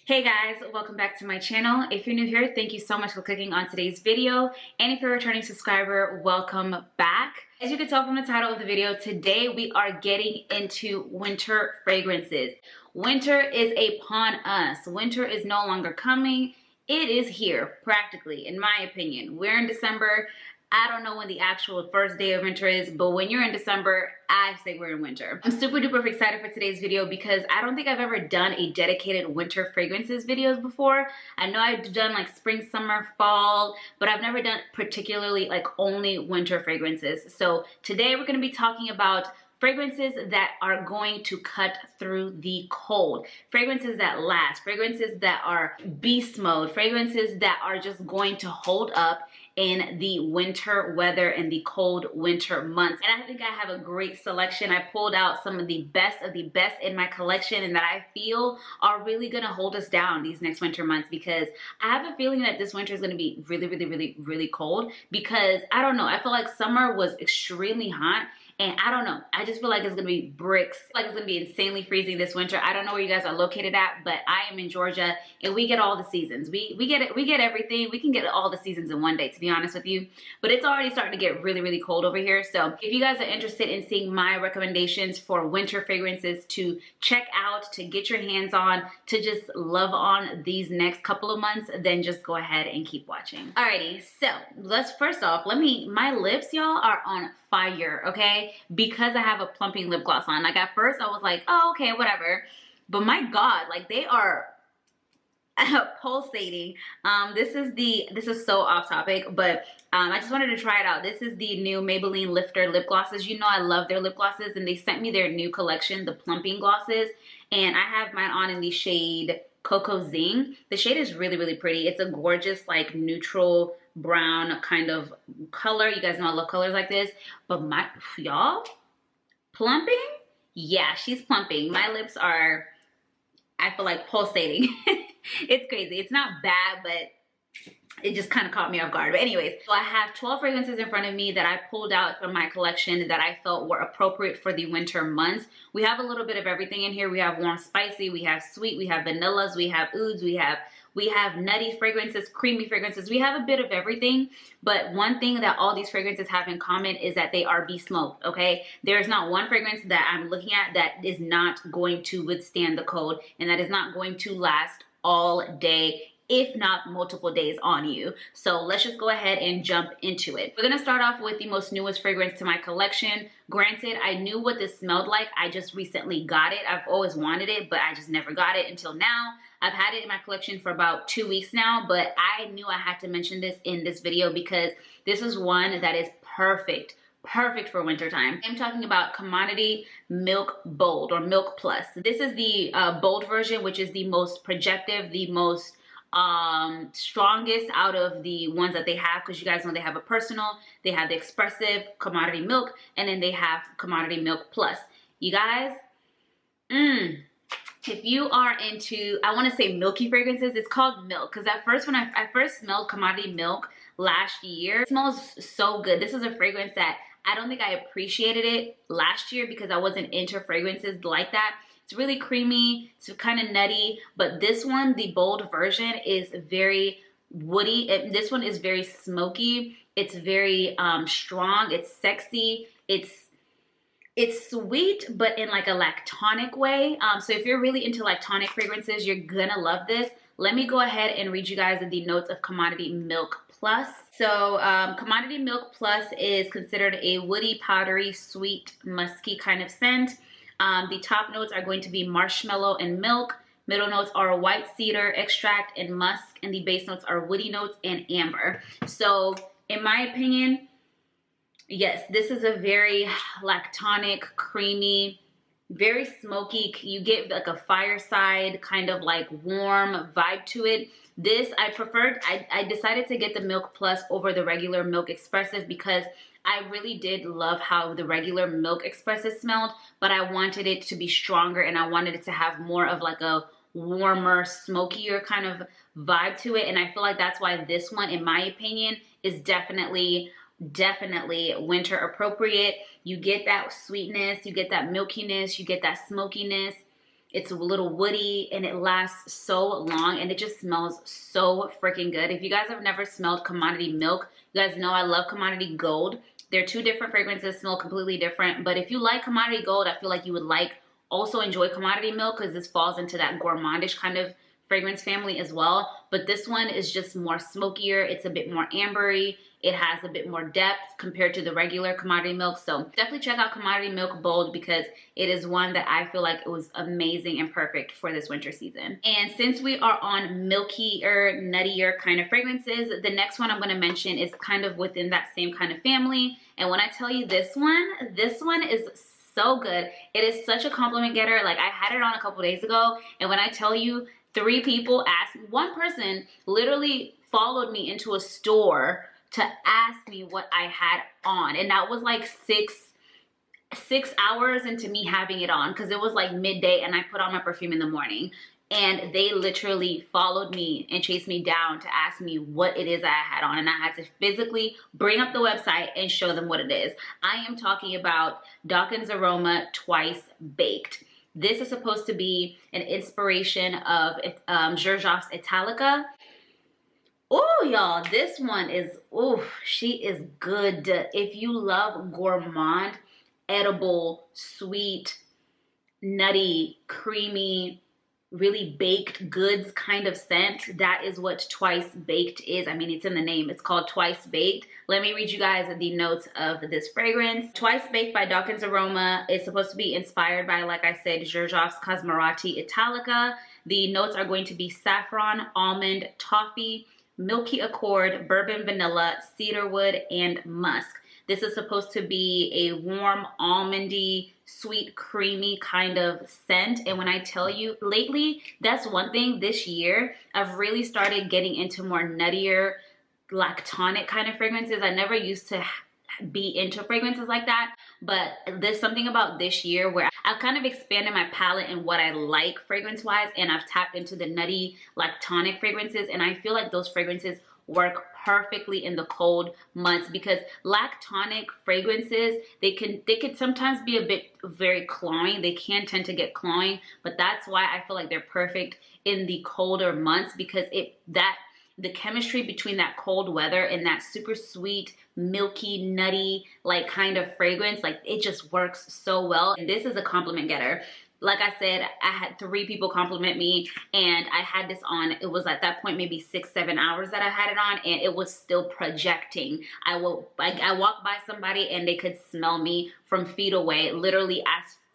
Hey guys, welcome back to my channel. If you're new here, thank you so much for clicking on today's video. And if you're a returning subscriber, welcome back. As you can tell from the title of the video, today we are getting into winter fragrances. Winter is upon us. Winter is no longer coming. It is here, practically, in my opinion. We're in December. I don't know when the actual first day of winter is, but when you're in December, I say we're in winter. I'm super duper excited for today's video because I don't think I've ever done a dedicated winter fragrances videos before. I know I've done like spring, summer, fall, but I've never done particularly like only winter fragrances. So today we're going to be talking about fragrances that are going to cut through the cold, fragrances that last, fragrances that are beast mode, fragrances that are just going to hold up in the winter weather and the cold winter months. And I think I have a great selection. I pulled out some of the best in my collection and that I feel are really gonna hold us down these next winter months, because I have a feeling that this winter is gonna be really cold, because I don't know, I feel like summer was extremely hot. And I don't know, I just feel like it's gonna be bricks. Like it's gonna be insanely freezing this winter. I don't know where you guys are located at, but I am in Georgia and we get all the seasons. We get it, we get everything. We can get all the seasons in one day, to be honest with you. But it's already starting to get really cold over here. So if you guys are interested in seeing my recommendations for winter fragrances to check out, to get your hands on, to just love on these next couple of months, then just go ahead and keep watching. Alrighty, so let's first off, my lips, y'all, are on fire, okay? Because I have a plumping lip gloss on. Like at first I was like, oh, okay, whatever. But my God, like they are pulsating. This is so off topic, but I just wanted to try it out. This is the new Maybelline Lifter lip glosses. You know I love their lip glosses, and they sent me their new collection, the plumping glosses, and I have mine on in the shade Cocoa Zing. The shade is really pretty. It's a gorgeous like neutral brown kind of color. You guys know I love colors like this, but y'all, plumping? Yeah, she's plumping. My lips are, I feel like, pulsating. It's crazy. It's not bad, but it just kind of caught me off guard. But anyways, so I have 12 fragrances in front of me that I pulled out from my collection that I felt were appropriate for the winter months. We have a little bit of everything in here. We have warm spicy, we have sweet, we have vanillas, we have ouds, we have nutty fragrances, creamy fragrances. We have a bit of everything, but one thing that all these fragrances have in common is that they are besmoked, okay? There's not one fragrance that I'm looking at that is not going to withstand the cold and that is not going to last all day, if not multiple days on you. So let's just go ahead and jump into it. We're gonna start off with the most newest fragrance to my collection. Granted, I knew what this smelled like. I just recently got it. I've always wanted it, but I just never got it until now. I've had it in my collection for about 2 weeks now, but I knew I had to mention this in this video because this is one that is perfect for wintertime. I'm talking about Commodity Milk Bold, or Milk Plus. This is the bold version, which is the most projective, the most strongest out of the ones that they have, because you guys know they have a personal, they have the expressive Commodity Milk, and then they have Commodity Milk Plus. You guys, if you are into, I want to say milky fragrances, it's called milk, because at first when I first smelled Commodity Milk last year, it smells so good. This is a fragrance that I don't think I appreciated it last year because I wasn't into fragrances like that. It's really creamy, it's kind of nutty, but this one, the bold version, is very woody. This one is very smoky. It's very strong. It's sexy. It's sweet, but in like a lactonic way. So if you're really into lactonic fragrances, you're gonna love this. Let me go ahead and read you guys the notes of Commodity Milk Plus. So Commodity Milk Plus is considered a woody, powdery, sweet, musky kind of scent. The top notes are going to be marshmallow and milk. Middle notes are white cedar extract and musk, and the base notes are woody notes and amber. So in my opinion, yes, this is a very lactonic, creamy, very smoky. You get like a fireside kind of like warm vibe to it. This I decided to get the Milk Plus over the regular Milk Expressive because I really did love how the regular Milk Expressive smelled, but I wanted it to be stronger and I wanted it to have more of like a warmer, smokier kind of vibe to it. And I feel like that's why this one, in my opinion, is definitely winter appropriate. You get that sweetness, you get that milkiness, you get that smokiness. It's a little woody and it lasts so long and it just smells so freaking good. If you guys have never smelled Commodity Milk, you guys know I love Commodity Gold. They're two different fragrances, smell completely different. But if you like Commodity Gold, I feel like you would also enjoy Commodity Milk, because this falls into that gourmandish kind of fragrance family as well. But this one is just more smokier. It's a bit more ambery. It has a bit more depth compared to the regular Commodity Milk. So definitely check out Commodity Milk Bold, because it is one that I feel like it was amazing and perfect for this winter season. And since we are on milkier, nuttier kind of fragrances, the next one I'm going to mention is kind of within that same kind of family. And when I tell you this one is so good. It is such a compliment getter. Like, I had it on a couple days ago, and when I tell you, 3 people asked, one person literally followed me into a store to ask me what I had on, and that was like six hours into me having it on, because it was like midday and I put on my perfume in the morning. And they literally followed me and chased me down to ask me what it is I had on. And I had to physically bring up the website and show them what it is. I am talking about Dawkins Aroma Twice Baked. This is supposed to be an inspiration of Xerjoff's Italica. Oh, y'all, this one is, oh, she is good. If you love gourmand, edible, sweet, nutty, creamy, really baked goods kind of scent, that is what Twice Baked is. I mean, it's in the name. It's called Twice Baked. Let me read you guys the notes of this fragrance. Twice Baked by Dawkins Aroma is supposed to be inspired by, like I said, Xerjoff's Cosmerati Italica. The notes are going to be saffron, almond, toffee, milky accord, bourbon vanilla, cedarwood, and musk. This is supposed to be a warm, almondy, sweet, creamy kind of scent. And when I tell you, lately, that's one thing this year, I've really started getting into more nuttier, lactonic kind of fragrances. I never used to be into fragrances like that, but there's something about this year where I've kind of expanded my palette and what I like fragrance-wise, and I've tapped into the nutty, lactonic fragrances, and I feel like those fragrances work perfectly in the cold months, because lactonic fragrances, they can sometimes be a bit very cloying. They can tend to get cloying, but that's why I feel like they're perfect in the colder months, because the chemistry between that cold weather and that super sweet, milky, nutty, like kind of fragrance, like it just works so well. And this is a compliment getter. Like I said, I had 3 people compliment me, and I had this on. It was at that point maybe 6-7 hours that I had it on, and it was still projecting. I walked by somebody and they could smell me from feet away. Literally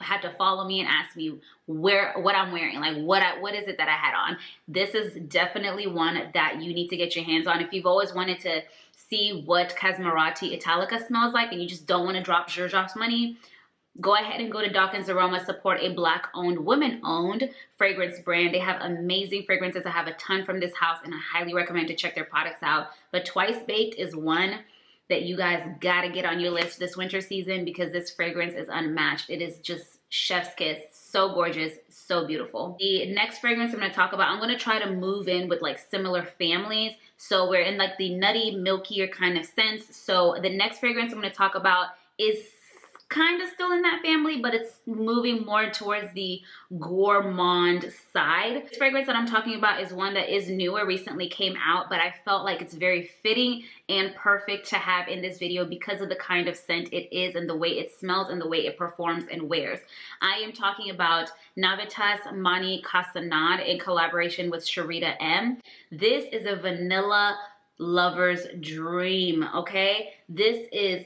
had to follow me and ask me what I'm wearing, like what is it that I had on. This is definitely one that you need to get your hands on if you've always wanted to see what Cosmerati Italica smells like and you just don't want to drop Xerjoff's money. Go ahead and go to Dawkins Aroma, support a Black-owned, women-owned fragrance brand. They have amazing fragrances. I have a ton from this house, and I highly recommend to check their products out. But Twice Baked is one that you guys gotta get on your list this winter season, because this fragrance is unmatched. It is just chef's kiss. So gorgeous, so beautiful. The next fragrance I'm gonna talk about, I'm gonna try to move in with like similar families. So we're in like the nutty, milkier kind of scents. So the next fragrance I'm gonna talk about is kind of still in that family, but it's moving more towards the gourmand side. This fragrance that I'm talking about is one that is newer, recently came out, but I felt like it's very fitting and perfect to have in this video because of the kind of scent it is and the way it smells and the way it performs and wears. I am talking about Navitas Mani Casanad in collaboration with Sharita M. This is a vanilla lover's dream, okay? This is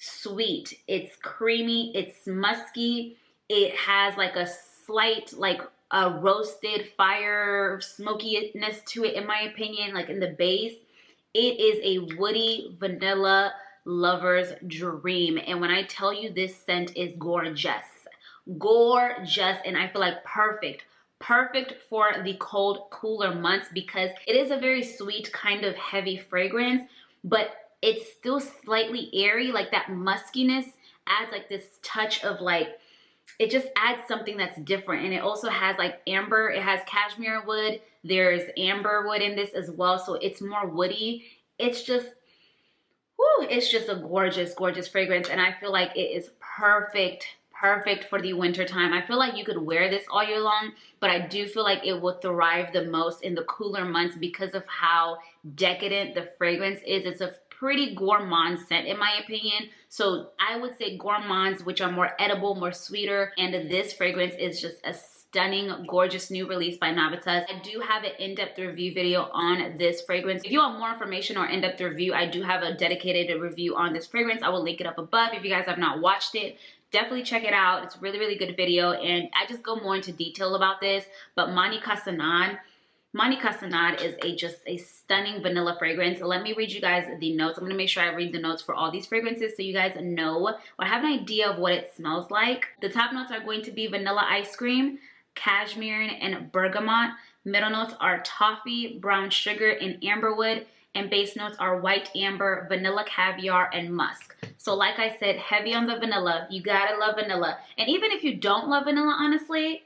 sweet, it's creamy, it's musky, it has like a slight like a roasted fire smokiness to it, in my opinion, like in the base. It is a woody vanilla lover's dream, and when I tell you this scent is gorgeous, and I feel like perfect for the cold, cooler months, because it is a very sweet kind of heavy fragrance, but it's still slightly airy. Like that muskiness adds like this touch of like, it just adds something that's different. And it also has like amber, it has cashmere wood, there's amber wood in this as well, so it's more woody. It's just, whew, it's just a gorgeous fragrance, and I feel like it is perfect perfect for the winter time. I feel like you could wear this all year long, but I do feel like it will thrive the most in the cooler months because of how decadent the fragrance is. It's a pretty gourmand scent in my opinion. So I would say gourmands, which are more edible, more sweeter, and this fragrance is just a stunning, gorgeous new release by Navitas. I do have an in-depth review video on this fragrance. If you want more information or in-depth review, I do have a dedicated review on this fragrance. I will link it up above. If you guys have not watched it, definitely check it out. It's a really, really good video, and I just go more into detail about this. But Mani Casanad is just a stunning vanilla fragrance. Let me read you guys the notes. I'm going to make sure I read the notes for all these fragrances so you guys know or have an idea of what it smells like. The top notes are going to be vanilla ice cream, cashmere, and bergamot. Middle notes are toffee, brown sugar, and amberwood. And base notes are white amber, vanilla caviar, and musk. So like I said, heavy on the vanilla. You gotta love vanilla. And even if you don't love vanilla, honestly,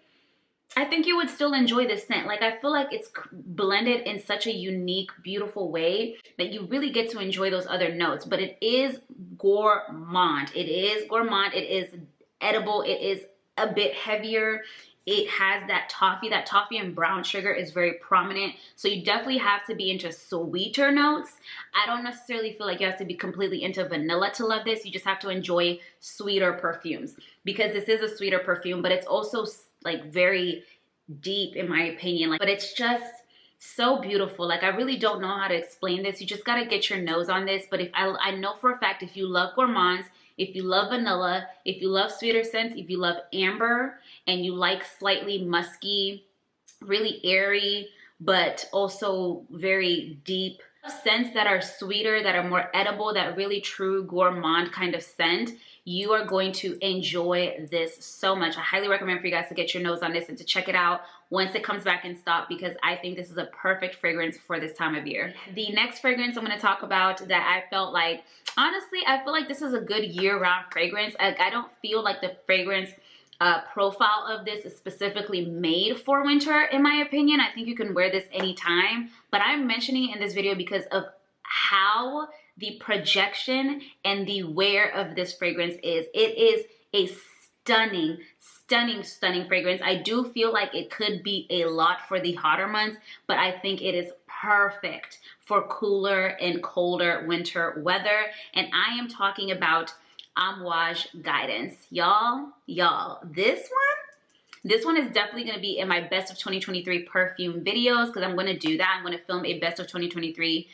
I think you would still enjoy this scent. Like, I feel like it's blended in such a unique, beautiful way that you really get to enjoy those other notes. But it is gourmand. It is gourmand. It is edible. It is a bit heavier. It has that toffee and brown sugar is very prominent. So you definitely have to be into sweeter notes. I don't necessarily feel like you have to be completely into vanilla to love this. You just have to enjoy sweeter perfumes because this is a sweeter perfume, but it's also like very deep in my opinion. Like, but it's just so beautiful. Like, I really don't know how to explain this. You just got to get your nose on this. But if I know for a fact, if you love gourmands, if you love vanilla, if you love sweeter scents, if you love amber, and you like slightly musky, really airy, but also very deep scents that are sweeter, that are more edible, that really true gourmand kind of scent, you are going to enjoy this so much. I highly recommend for you guys to get your nose on this and to check it out once it comes back in stock because I think this is a perfect fragrance for this time of year. The next fragrance I'm going to talk about that I felt like, honestly, I feel like this is a good year-round fragrance. I don't feel like the fragrance profile of this is specifically made for winter, in my opinion. I think you can wear this anytime, but I'm mentioning it in this video because of how the projection and the wear of this fragrance is. It is a stunning, stunning, stunning fragrance. I do feel like it could be a lot for the hotter months, but I think it is perfect for cooler and colder winter weather. And I am talking about Amouage Guidance. Y'all, this one is definitely going to be in my best of 2023 perfume videos because I'm going to do that. I'm going to film a best of 2023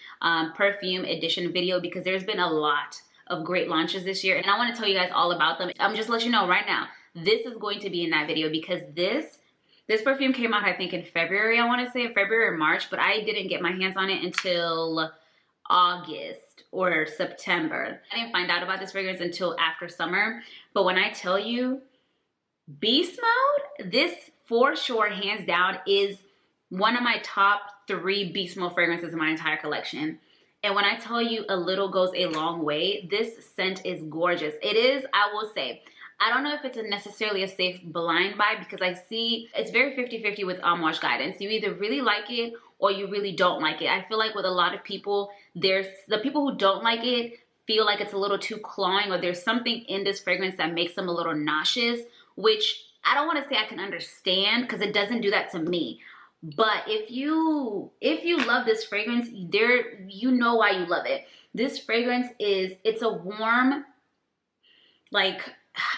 perfume edition video because there's been a lot of great launches this year and I want to tell you guys all about them. I'm just letting you know right now, this is going to be in that video because this perfume came out, I think, in February. I want to say February or March, but I didn't get my hands on it until August or September. I didn't find out about this fragrance until after summer. But when I tell you, Beast Mode, this for sure, hands down, is one of my top 3 Beast Mode fragrances in my entire collection. And when I tell you a little goes a long way, this scent is gorgeous. It is, I will say, I don't know if it's necessarily a safe blind buy because I see it's very 50-50 with Amouage Guidance. You either really like it or you really don't like it. I feel like with a lot of people, there's the people who don't like it feel like it's a little too cloying or there's something in this fragrance that makes them a little nauseous, which I don't want to say I can understand because it doesn't do that to me. But if you love this fragrance, you know why you love it. This fragrance it's a warm, like,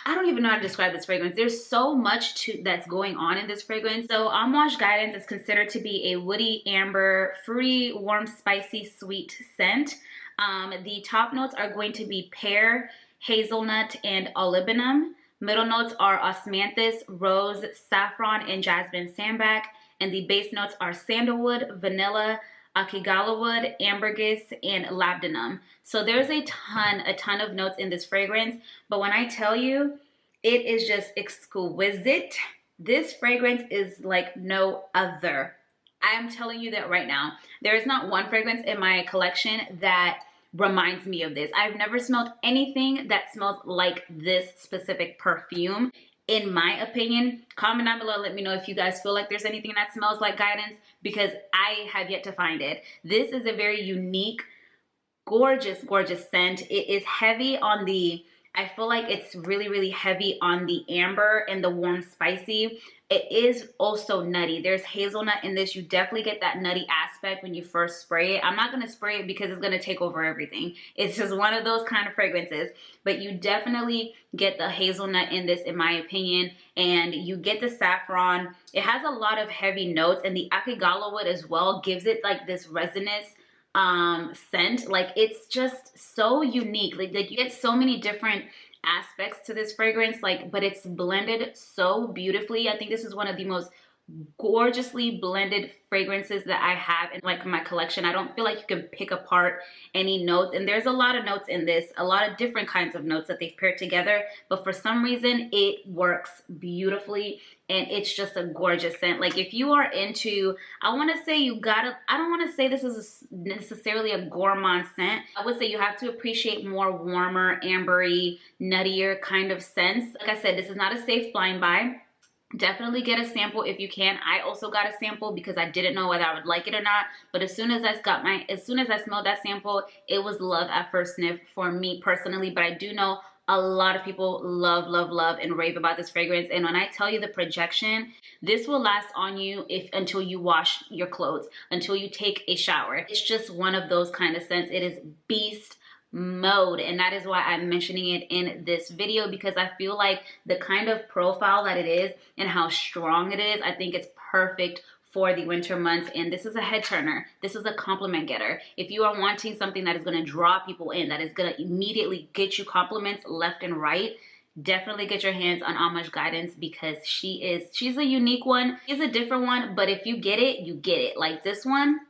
I don't even know how to describe this fragrance. There's so much that's going on in this fragrance. So Amouage Guidance is considered to be a woody, amber, fruity, warm, spicy, sweet scent. The top notes are going to be pear, hazelnut, and olibanum. Middle notes are osmanthus, rose, saffron, and jasmine sambac. And the base notes are sandalwood, vanilla, akigala wood, ambergris, and labdanum. So there's a ton of notes in this fragrance. But when I tell you, it is just exquisite. This fragrance is like no other. I am telling you that right now. There is not one fragrance in my collection that reminds me of this. I've never smelled anything that smells like this specific perfume. In my opinion, comment down below, let me know if you guys feel like there's anything that smells like Guidance because I have yet to find it. This is a very unique, gorgeous, gorgeous scent. It is heavy on the I feel like it's really, really heavy on the amber and the warm spicy. It is also nutty. There's hazelnut in this. You definitely get that nutty aspect when you first spray it. I'm not going to spray it because it's going to take over everything. It's just one of those kind of fragrances. But you definitely get the hazelnut in this, in my opinion. And you get the saffron. It has a lot of heavy notes. And the akigala wood as well gives it like this resinous scent. Like, it's just so unique. Like you get so many different aspects to this fragrance, like, but it's blended so beautifully. I think this is one of the most gorgeously blended fragrances that I have in like my collection. I don't feel like you can pick apart any notes, and there's a lot of notes in this, a lot of different kinds of notes that they've paired together, but for some reason it works beautifully, and it's just a gorgeous scent. Like, if you are into, I want to say you gotta, I don't want to say this is necessarily a gourmand scent. I would say you have to appreciate more warmer, ambery, nuttier kind of scents. Like I said, this is not a safe blind buy. Definitely get a sample if you can. I also got a sample because I didn't know whether I would like it or not. But as soon as I smelled that sample, it was love at first sniff for me personally. But I do know a lot of people love, love, love and rave about this fragrance. And when I tell you the projection, this will last on you until you wash your clothes, until you take a shower. It's just one of those kind of scents. It is beast mode, and that is why I'm mentioning it in this video, because I feel like the kind of profile that it is and how strong it is, I think it's perfect for the winter months. And this is a head turner. This is a compliment getter. If you are wanting something that is going to draw people in, that is going to immediately get you compliments left and right, definitely get your hands on Homage Guidance, because she's a unique one. She's a different one, but if you get it, you get it. Like this one,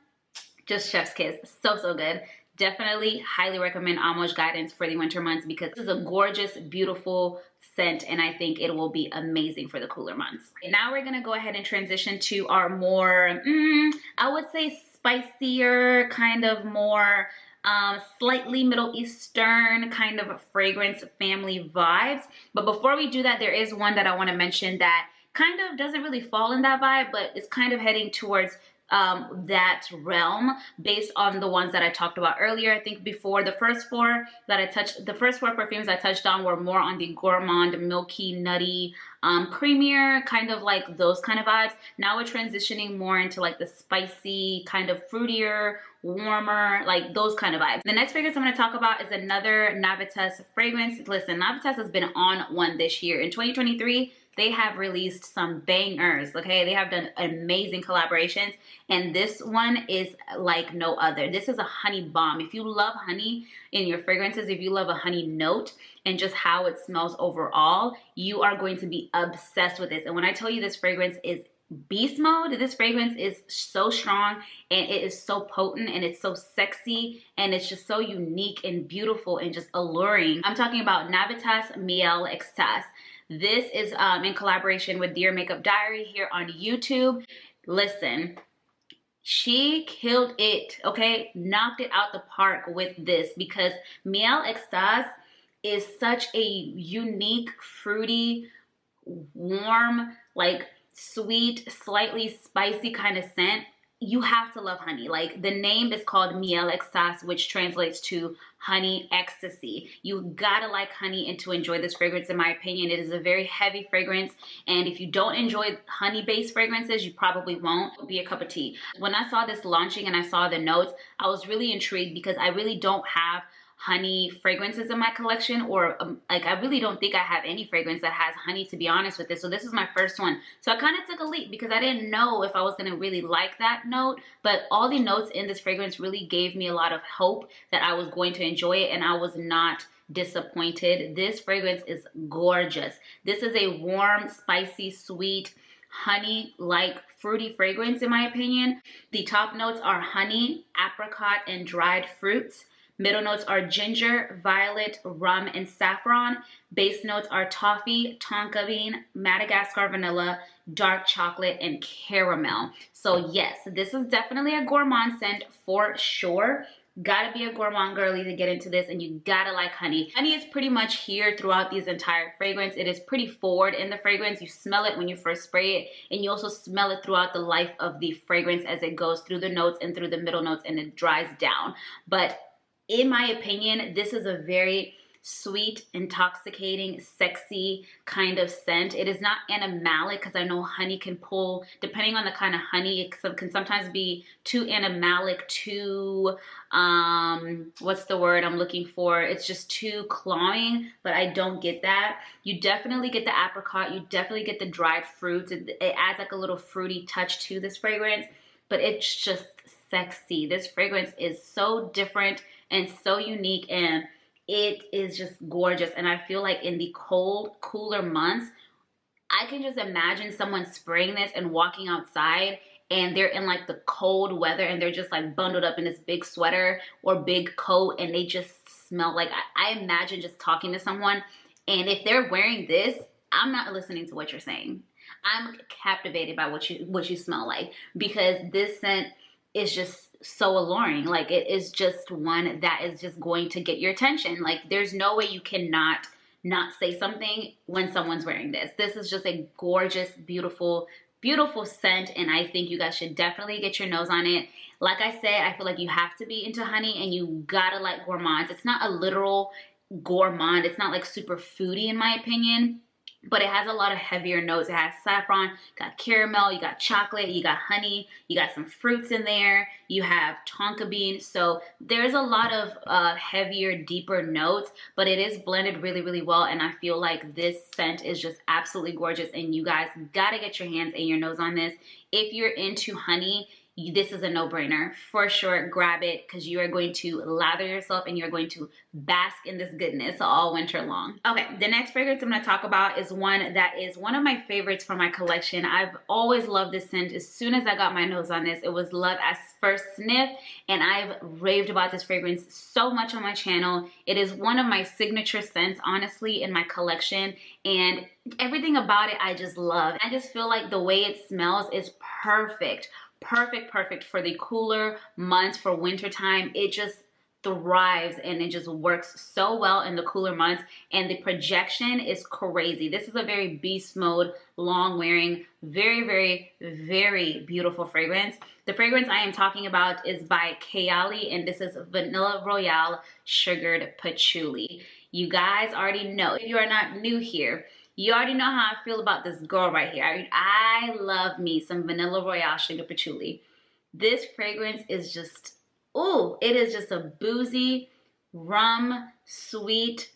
just chef's kiss. So, so good. Definitely highly recommend Homage Guidance for the winter months, because this is a gorgeous, beautiful scent, and I think it will be amazing for the cooler months. Now we're gonna go ahead and transition to our more, I would say spicier, kind of more slightly Middle Eastern kind of fragrance family vibes. But before we do that, there is one that I want to mention that kind of doesn't really fall in that vibe, but it's kind of heading towards that realm based on the ones that I talked about earlier. I think before, the first four perfumes I touched on were more on the gourmand, milky, nutty, creamier, kind of like those kind of vibes. Now we're transitioning more into like the spicy, kind of fruitier, warmer, like those kind of vibes. The next fragrance I'm going to talk about is another Navitas fragrance. Listen, Navitas has been on one this year. In 2023, they have released some bangers, okay? They have done amazing collaborations, and this one is like no other. This is a honey bomb. If you love honey in your fragrances, if you love a honey note and just how it smells overall, you are going to be obsessed with this. And when I tell you this fragrance is beast mode, this fragrance is so strong, and it is so potent, and it's so sexy, and it's just so unique and beautiful and just alluring. I'm talking about Navitas Miel Extase. This is in collaboration with Dear Makeup Diary here on YouTube. Listen, she killed it, okay? Knocked it out the park with this, because Miel Extase is such a unique, fruity, warm, like sweet, slightly spicy kind of scent. You have to love honey. Like, the name is called Miel Extase, which translates to honey ecstasy. You gotta like honey and to enjoy this fragrance, in my opinion. It is a very heavy fragrance, and if you don't enjoy honey-based fragrances, you probably won't be a cup of tea. When I saw this launching and I saw the notes, I was really intrigued, because I really don't have honey fragrances in my collection, or like I really don't think I have any fragrance that has honey, to be honest with this. So this is my first one. So I kind of took a leap, because I didn't know if I was going to really like that note, but all the notes in this fragrance really gave me a lot of hope that I was going to enjoy it, and I was not disappointed. This fragrance is gorgeous. This is a warm, spicy, sweet, honey-like fruity fragrance, in my opinion. The top notes are honey, apricot, and dried fruits. Middle notes are ginger, violet, rum, and saffron. Base notes are toffee, tonka bean, Madagascar vanilla, dark chocolate, and caramel. So yes, this is definitely a gourmand scent for sure. Gotta be a gourmand girly to get into this, and you gotta like honey. Honey is pretty much here throughout this entire fragrance. It is pretty forward in the fragrance. You smell it when you first spray it, and you also smell it throughout the life of the fragrance as it goes through the notes and through the middle notes, and it dries down. But in my opinion, this is a very sweet, intoxicating, sexy kind of scent. It is not animalic, because I know honey can pull, depending on the kind of honey, it can sometimes be too animalic, too, what's the word I'm looking for? It's just too clawing, but I don't get that. You definitely get the apricot, you definitely get the dried fruits. It adds like a little fruity touch to this fragrance, but it's just sexy. This fragrance is so different and so unique, and it is just gorgeous. And I feel like in the cold, cooler months, I can just imagine someone spraying this and walking outside, and they're in like the cold weather, and they're just like bundled up in this big sweater or big coat, and they just smell like, I imagine just talking to someone, and if they're wearing this, I'm not listening to what you're saying. I'm captivated by what you smell like, because this scent is just so alluring. Like, it is just one that is just going to get your attention. Like, there's no way you cannot not say something when someone's wearing this. This is just a gorgeous, beautiful, beautiful scent, and I think you guys should definitely get your nose on it. Like I said, I feel like you have to be into honey, and you gotta like gourmands. It's not a literal gourmand. It's not like super foodie in my opinion, but it has a lot of heavier notes. It has saffron, got caramel, you got chocolate, you got honey, you got some fruits in there, you have tonka bean. So there's a lot of heavier, deeper notes, but it is blended really, really well. And I feel like this scent is just absolutely gorgeous, and you guys gotta get your hands and your nose on this. If you're into honey, this is a no-brainer. For sure, grab it, because you are going to lather yourself and you're going to bask in this goodness all winter long. Okay, the next fragrance I'm going to talk about is one that is one of my favorites from my collection. I've always loved this scent. As soon as I got my nose on this, it was love at first sniff, and I've raved about this fragrance so much on my channel. It is one of my signature scents, honestly, in my collection, and everything about it I just love. I just feel like the way it smells is perfect. Perfect for the cooler months, for winter time. It just thrives, and it just works so well in the cooler months, and the projection is crazy. This is a very beast mode, long wearing, very beautiful fragrance. The fragrance I am talking about is by Kayali, and this is Vanilla Royale Sugared Patchouli. You guys already know, if you are not new here, you already know how I feel about this girl right here. I love me some Vanilla Royale Sugar Patchouli. This fragrance is just, ooh, it is just a boozy, rum, sweet,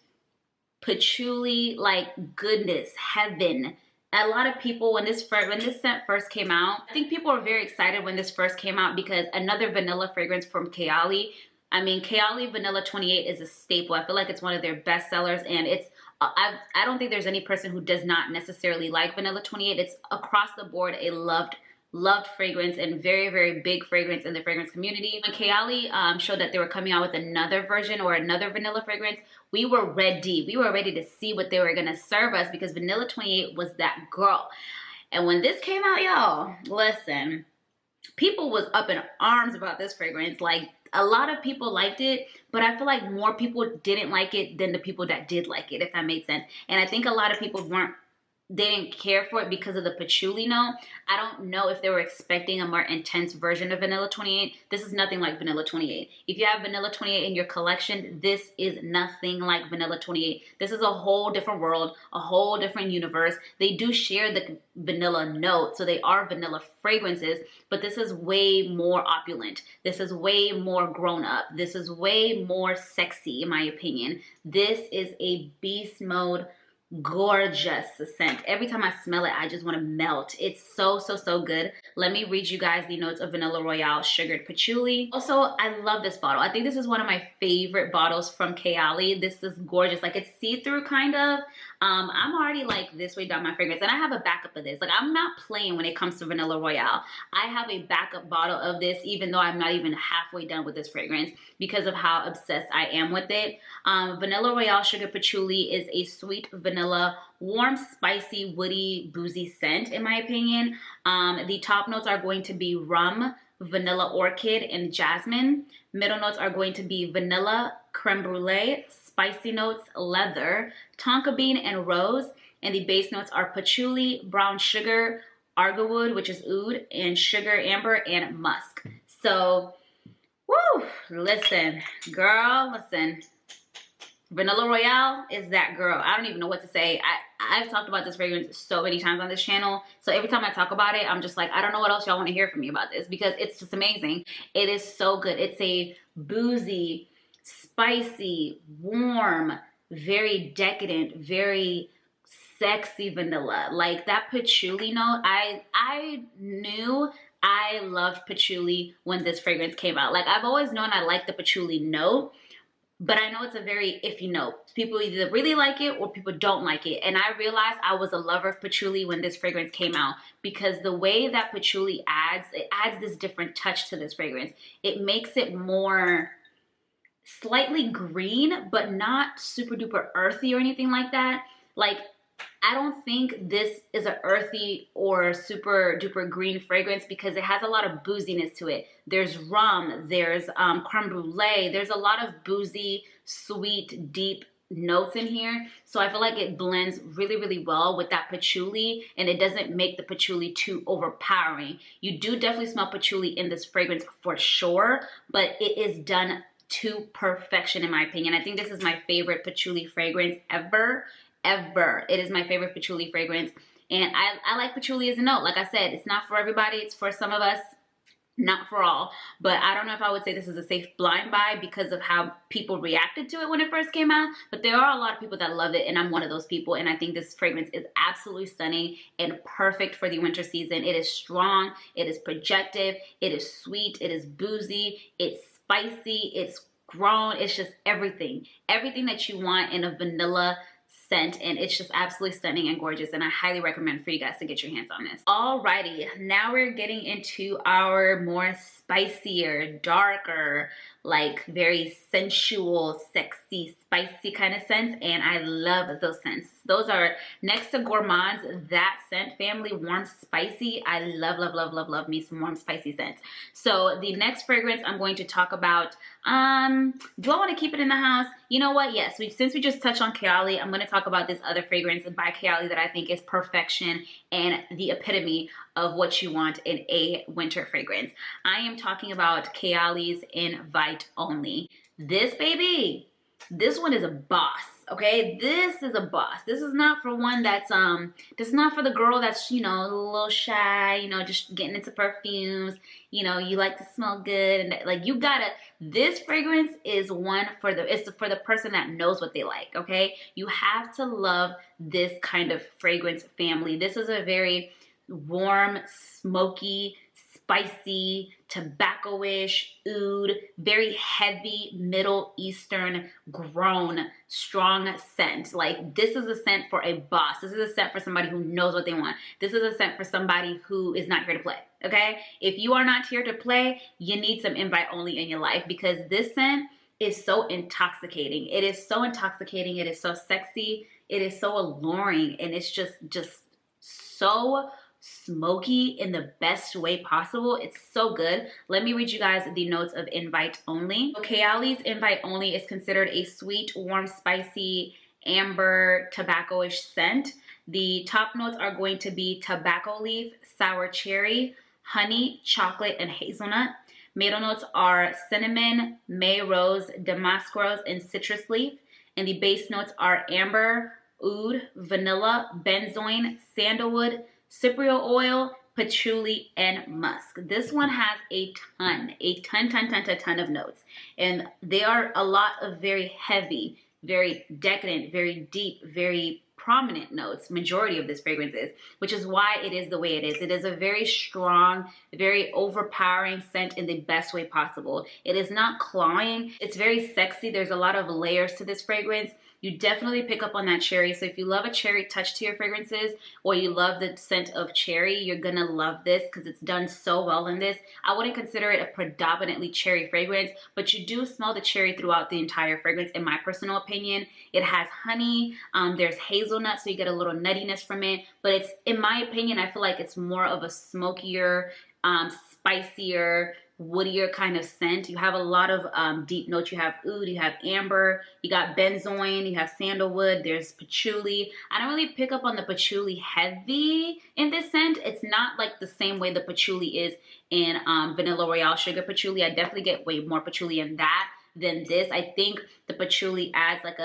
patchouli, like goodness, heaven. A lot of people, when this scent first came out, I think people were very excited when this first came out, because another vanilla fragrance from Kayali. I mean, Kayali Vanilla 28 is a staple. I feel like it's one of their best sellers, and it's, I don't think there's any person who does not necessarily like Vanilla 28. It's across the board a loved fragrance, and very big fragrance in the fragrance community. When Kayali showed that they were coming out with another version or another vanilla fragrance, we were ready. We were ready to see what they were gonna serve us, because Vanilla 28 was that girl. And when this came out, y'all, listen, people was up in arms about this fragrance. Like, a lot of people liked it, but I feel like more people didn't like it than the people that did like it, if that made sense. And I think a lot of people they didn't care for it because of the patchouli note. I don't know if they were expecting a more intense version of Vanilla 28. This is nothing like Vanilla 28. If you have Vanilla 28 in your collection, this is nothing like Vanilla 28. This is a whole different world, a whole different universe. They do share the vanilla note, so they are vanilla fragrances, but this is way more opulent. This is way more grown up. This is way more sexy, in my opinion. This is a beast mode, gorgeous scent. Every time I smell it, I just want to melt. It's so good. Let me read you guys the notes of Vanilla Royale Sugared Patchouli. Also, I love this bottle. I think this is one of my favorite bottles from Kayali. This is gorgeous. Like, it's see-through kind of. I'm already like this way down my fragrance, and I have a backup of this. Like, I'm not playing when it comes to Vanilla Royale. I have a backup bottle of this, even though I'm not even halfway done with this fragrance, because of how obsessed I am with it. Vanilla Royale Sugar Patchouli is a sweet vanilla, warm, spicy, woody, boozy scent, in my opinion. The top notes are going to be rum, vanilla orchid, and jasmine. Middle notes are going to be vanilla, creme brulee, spicy notes, leather, tonka bean, and rose. And the base notes are patchouli, brown sugar, argowood, which is oud, and sugar, amber, and musk. So, woo, listen, girl, listen. Vanilla Royale is that girl. I don't even know what to say. I've talked about this fragrance so many times on this channel. So every time I talk about it, I'm just like, I don't know what else y'all want to hear from me about this because it's just amazing. It is so good. It's a boozy, spicy, warm, very decadent, very sexy vanilla. Like that patchouli note, I knew I loved patchouli when this fragrance came out. Like I've always known I like the patchouli note, but I know it's a very iffy note. People either really like it or people don't like it. And I realized I was a lover of patchouli when this fragrance came out because the way that patchouli adds, it adds this different touch to this fragrance. It makes it more slightly green, but not super duper earthy or anything like that. Like, I don't think this is an earthy or super duper green fragrance because it has a lot of booziness to it. There's rum, there's creme brulee, there's a lot of boozy, sweet, deep notes in here. So I feel like it blends really, really well with that patchouli and it doesn't make the patchouli too overpowering. You do definitely smell patchouli in this fragrance for sure, but it is done to perfection in my opinion. I think this is my favorite patchouli fragrance ever. It is my favorite patchouli fragrance. And I like patchouli as a note. Like I said, it's not for everybody. It's for some of us, not for all. But I don't know if I would say this is a safe blind buy because of how people reacted to it when it first came out. But there are a lot of people that love it, and I'm one of those people. And I think this fragrance is absolutely stunning and perfect for the winter season. It is strong. It is projective. It is sweet. It is boozy. It's spicy. It's grown. It's just everything. Everything that you want in a vanilla scent, and it's just absolutely stunning and gorgeous, and I highly recommend for you guys to get your hands on this. Alrighty, now we're getting into our more spicier, darker, like very sensual, sexy, spicy kind of scents, and I love those scents. Those are next to Gourmand's That Scent family, warm spicy. I love, love, love, love, love me some warm spicy scents. So the next fragrance I'm going to talk about, do I want to keep it in the house? You know what? Yes, since we just touched on Kayali, I'm going to talk about this other fragrance by Kayali that I think is perfection and the epitome of what you want in a winter fragrance. I am talking about Kayali's Invite Only. This baby, this one is a boss. Okay, this is a boss. This is not for one that's this is not for the girl that's, you know, a little shy, you know, just getting into perfumes, you know, you like to smell good, and like you gotta, this fragrance is one for the, it's for the person that knows what they like. Okay, you have to love this kind of fragrance family. This is a very warm, smoky, spicy, tobacco-ish, oud, very heavy Middle Eastern grown strong scent. Like this is a scent for a boss. This is a scent for somebody who knows what they want. This is a scent for somebody who is not here to play. Okay, if you are not here to play, you need some invite only in your life because this scent is so intoxicating. It is so intoxicating. It is so sexy. It is so alluring, and it's just so smoky in the best way possible. It's so good. Let me read you guys the notes of Invite Only. So Kayali's Invite Only is considered a sweet, warm, spicy, amber, tobacco-ish scent. The top notes are going to be tobacco leaf, sour cherry, honey, chocolate, and hazelnut. Middle notes are cinnamon, May rose, damask rose, and citrus leaf. And the base notes are amber, oud, vanilla, benzoin, sandalwood, cypriol oil, patchouli, and musk. This one has a ton of notes. And they are a lot of very heavy, very decadent, very deep, very prominent notes, majority of this fragrance is, which is why it is the way it is. It is a very strong, very overpowering scent in the best way possible. It is not cloying. It's very sexy. There's a lot of layers to this fragrance. You definitely pick up on that cherry. So if you love a cherry touch to your fragrances or you love the scent of cherry, you're gonna love this because it's done so well in this. I wouldn't consider it a predominantly cherry fragrance, but you do smell the cherry throughout the entire fragrance in my personal opinion. It has honey, there's hazelnut, so you get a little nuttiness from it, but it's, in my opinion, I feel like it's more of a smokier, spicier, woodier kind of scent. You have a lot of deep notes. You have oud, you have amber, you got benzoin, you have sandalwood, there's patchouli. I don't really pick up on the patchouli heavy in this scent. It's not like the same way the patchouli is in Vanilla Royale Sugar Patchouli. I definitely get way more patchouli in that than this. I think the patchouli adds like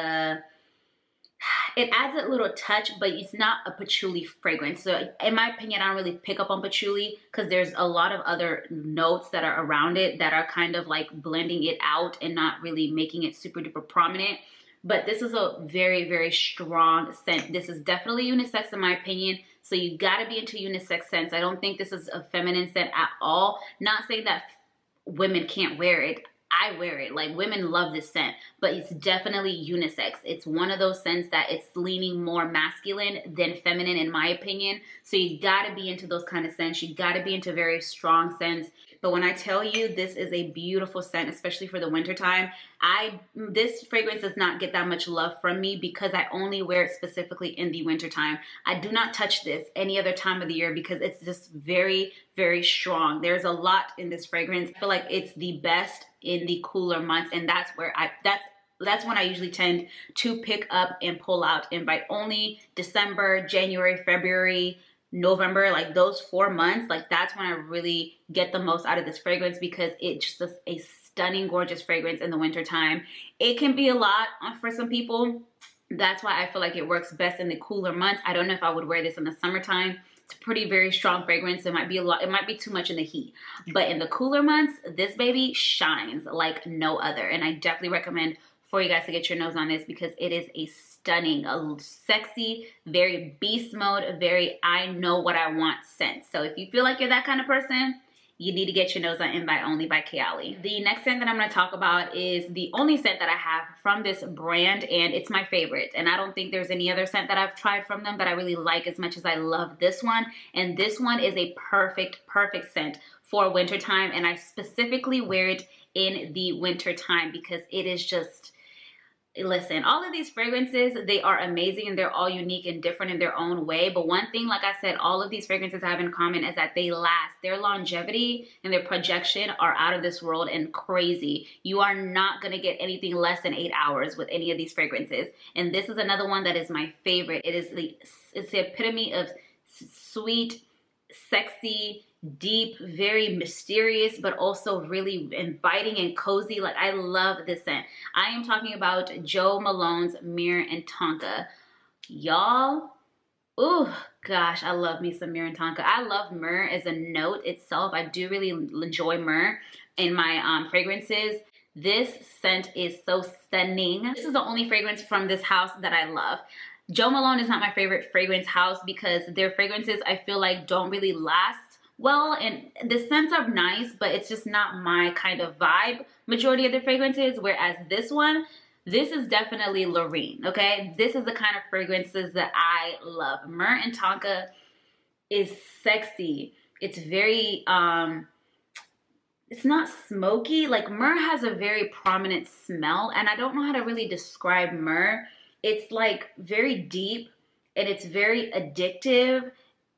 it adds a little touch, but it's not a patchouli fragrance. So in my opinion, I don't really pick up on patchouli because there's a lot of other notes that are around it that are kind of like blending it out and not really making it super duper prominent. But this is a very, very strong scent. This is definitely unisex in my opinion. So you gotta be into unisex scents. I don't think this is a feminine scent at all. Not saying that women can't wear it. I wear it. Like, women love this scent, but it's definitely unisex. It's one of those scents that it's leaning more masculine than feminine in my opinion. So you gotta be into those kind of scents. You gotta be into very strong scents. But when I tell you this is a beautiful scent, especially for the winter time, this fragrance does not get that much love from me because I only wear it specifically in the winter time. I do not touch this any other time of the year because it's just very, very strong. There's a lot in this fragrance. I feel like it's the best in the cooler months, and that's where that's when I usually tend to pick up and pull out. And by only December, January, February, November, like those 4 months, like that's when I really get the most out of this fragrance because it's just a stunning, gorgeous fragrance in the winter time. It can be a lot for some people. That's why I feel like it works best in the cooler months. I don't know if I would wear this in the summertime. It's a pretty very strong fragrance. It might be a lot, it might be too much in the heat. But in the cooler months, this baby shines like no other. And I definitely recommend for you guys to get your nose on this because it is a stunning, a sexy, very beast mode, very I know what I want scent. So if you feel like you're that kind of person, you need to get your nose on In By Only by Kayali. The next scent that I'm gonna talk about is the only scent that I have from this brand, and it's my favorite. And I don't think there's any other scent that I've tried from them that I really like as much as I love this one. And this one is a perfect, perfect scent for wintertime. And I specifically wear it in the wintertime because it is just, listen, all of these fragrances, they are amazing and they're all unique and different in their own way. But one thing, like I said, all of these fragrances have in common is that they last. Their longevity and their projection are out of this world and crazy. You are not going to get anything less than 8 hours with any of these fragrances. And this is another one that is my favorite. It's the epitome of sweet, sexy, deep, very mysterious, but also really inviting and cozy. Like, I love this scent. I am talking about Jo Malone's Myrrh and Tonka. Y'all, oh gosh, I love me some Myrrh and Tonka. I love myrrh as a note itself. I do really enjoy myrrh in my fragrances. This scent is so stunning. This is the only fragrance from this house that I love. Jo Malone is not my favorite fragrance house because their fragrances, I feel like, don't really last well, and the scents are nice, but it's just not my kind of vibe, majority of the fragrances, whereas this one, this is definitely Lawreen, okay? This is the kind of fragrances that I love. Myrrh and Tonka is sexy. It's very, it's not smoky. Like, myrrh has a very prominent smell, and I don't know how to really describe myrrh. It's like very deep, and it's very addictive.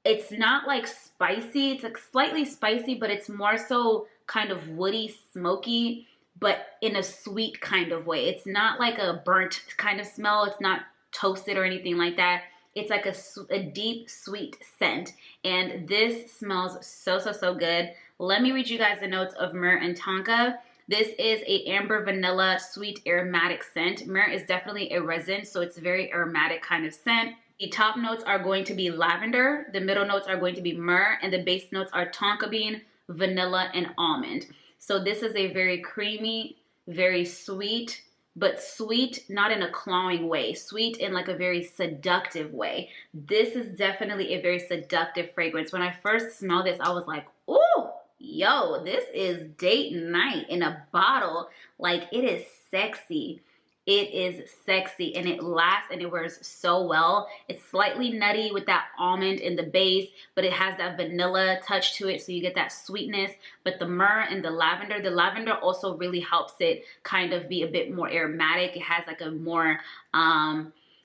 It's not like spicy. It's like slightly spicy, but it's more so kind of woody, smoky, but in a sweet kind of way. It's not like a burnt kind of smell. It's not toasted or anything like that. It's like a deep, sweet scent. And this smells so, so, so good. Let me read you guys the notes of Myrrh and Tonka. This is a amber vanilla sweet aromatic scent. Myrrh is definitely a resin, so it's a very aromatic kind of scent. The top notes are going to be lavender, the middle notes are going to be myrrh, and the base notes are tonka bean, vanilla, and almond. So this is a very creamy, very sweet, but sweet not in a clawing way, sweet in like a very seductive way. This is definitely a very seductive fragrance. When I first smelled this, I was like, ooh, yo, this is date night in a bottle. Like, it is sexy. It is sexy, and it lasts, and it wears so well. It's slightly nutty with that almond in the base, but it has that vanilla touch to it, so you get that sweetness. But the myrrh and the lavender also really helps it kind of be a bit more aromatic. It has like a more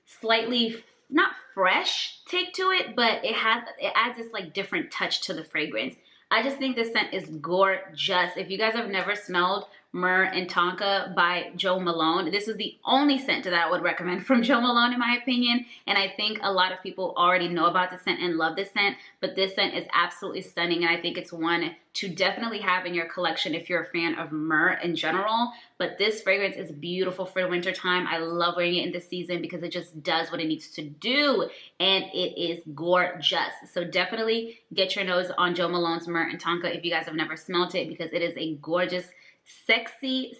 slightly, not fresh take to it, but it adds this like different touch to the fragrance. I just think this scent is gorgeous. If you guys have never smelled Myrrh and Tonka by Jo Malone. This is the only scent that I would recommend from Jo Malone in my opinion, and I think a lot of people already know about the scent and love this scent, but this scent is absolutely stunning, and I think it's one to definitely have in your collection if you're a fan of myrrh in general. But this fragrance is beautiful for winter time. I love wearing it in this season because it just does what it needs to do, and it is gorgeous. So definitely get your nose on Jo Malone's Myrrh and Tonka if you guys have never smelled it, because it is a gorgeous, sexy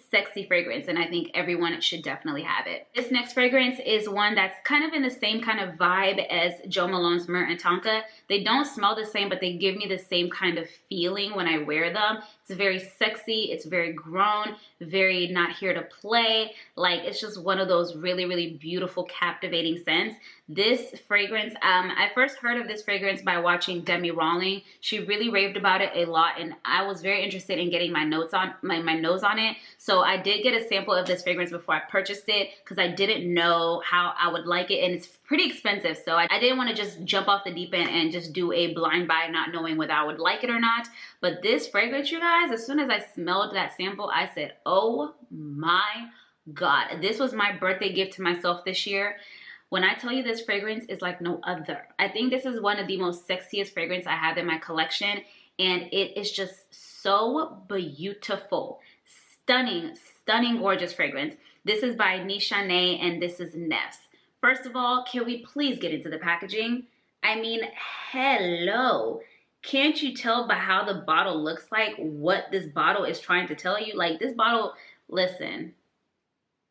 fragrance, and I think everyone should definitely have it. This next fragrance is one that's kind of in the same kind of vibe as Jo Malone's Myrrh and Tonka. They don't smell the same, but they give me the same kind of feeling when I wear them. It's very sexy, it's very grown, very not here to play. Like, it's just one of those really, really beautiful, captivating scents. This fragrance, I first heard of this fragrance by watching Demi Rawling. She really raved about it a lot, and I was very interested in getting my nose on it. So I did get a sample of this fragrance before I purchased it because I didn't know how I would like it, and it's pretty expensive. So I didn't want to just jump off the deep end and just do a blind buy not knowing whether I would like it or not. But this fragrance, you guys, as soon as I smelled that sample, I said, oh my God, this was my birthday gift to myself this year. When I tell you this fragrance is like no other. I think this is one of the most sexiest fragrance I have in my collection, and it is just so beautiful. Stunning, stunning, gorgeous fragrance. This is by Nishane, and this is Neff's. First of all, can we please get into the packaging? I mean, hello. Can't you tell by how the bottle looks like what this bottle is trying to tell you? Like, this bottle, listen,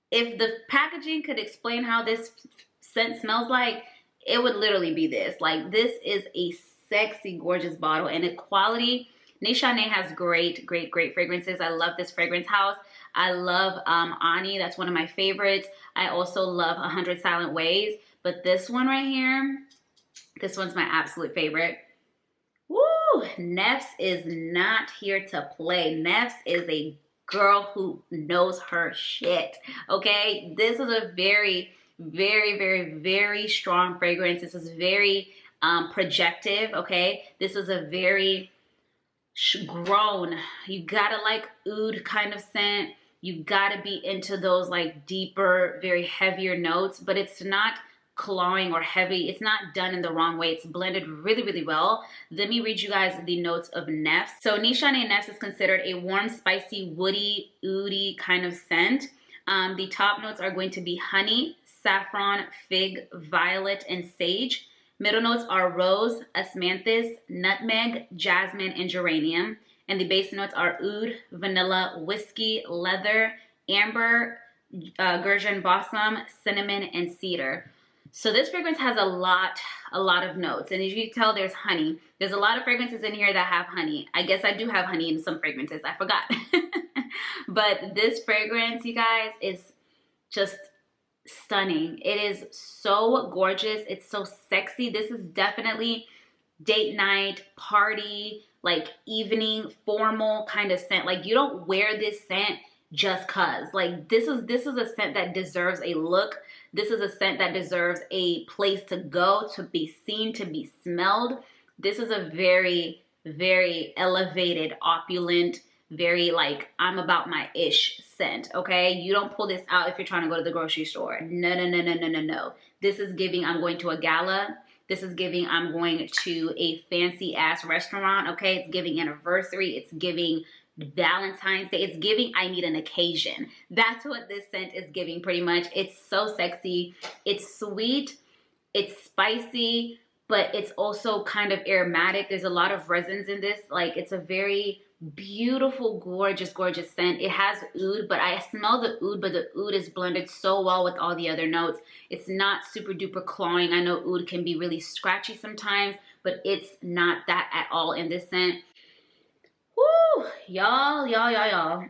if the packaging could explain how this scent smells like, it would literally be this. Like, this is a sexy, gorgeous bottle, and the quality. Nishane has great fragrances. I love this fragrance house. I love Ani, that's one of my favorites. I also love 100 Silent Ways, but this one right here, this one's my absolute favorite. Woo! Neff's is not here to play. Neff's is a girl who knows her shit, okay? This is a very strong fragrance. This is very projective, okay? This is a very grown, you gotta like oud kind of scent. You gotta be into those like deeper, very heavier notes, but it's not clawing or heavy. It's not done in the wrong way. It's blended really well. Let me read you guys the notes of Neff's. So Nishane Neff's is considered a warm, spicy, woody, oudy kind of scent. The top notes are going to be honey, saffron, fig, violet, and sage. Middle notes are rose, osmanthus, nutmeg, jasmine, and geranium. And the base notes are oud, vanilla, whiskey, leather, amber, gurjun balsam, cinnamon, and cedar. So this fragrance has a lot of notes. And as you can tell, there's honey. There's a lot of fragrances in here that have honey. I guess I do have honey in some fragrances. I forgot. But this fragrance, you guys, is just stunning. It is so gorgeous. It's so sexy. This is definitely date night, party, like evening, formal kind of scent. Like, you don't wear this scent just cause. Like, this is a scent that deserves a look. This is a scent that deserves a place to go, to be seen, to be smelled. This is a very elevated, opulent, very like I'm about my ish scent, okay? You don't pull this out if you're trying to go to the grocery store. No. This is giving I'm going to a gala. This is giving I'm going to a fancy ass restaurant, okay? It's giving anniversary. It's giving Valentine's Day. It's giving I need an occasion. That's what this scent is giving pretty much. It's so sexy. It's sweet. It's spicy, but it's also kind of aromatic. There's a lot of resins in this. Like, it's a very beautiful, gorgeous scent. It has oud, but I smell the oud, but the oud is blended so well with all the other notes. It's not super duper clawing. I know oud can be really scratchy sometimes, but it's not that at all in this scent. Woo! Y'all.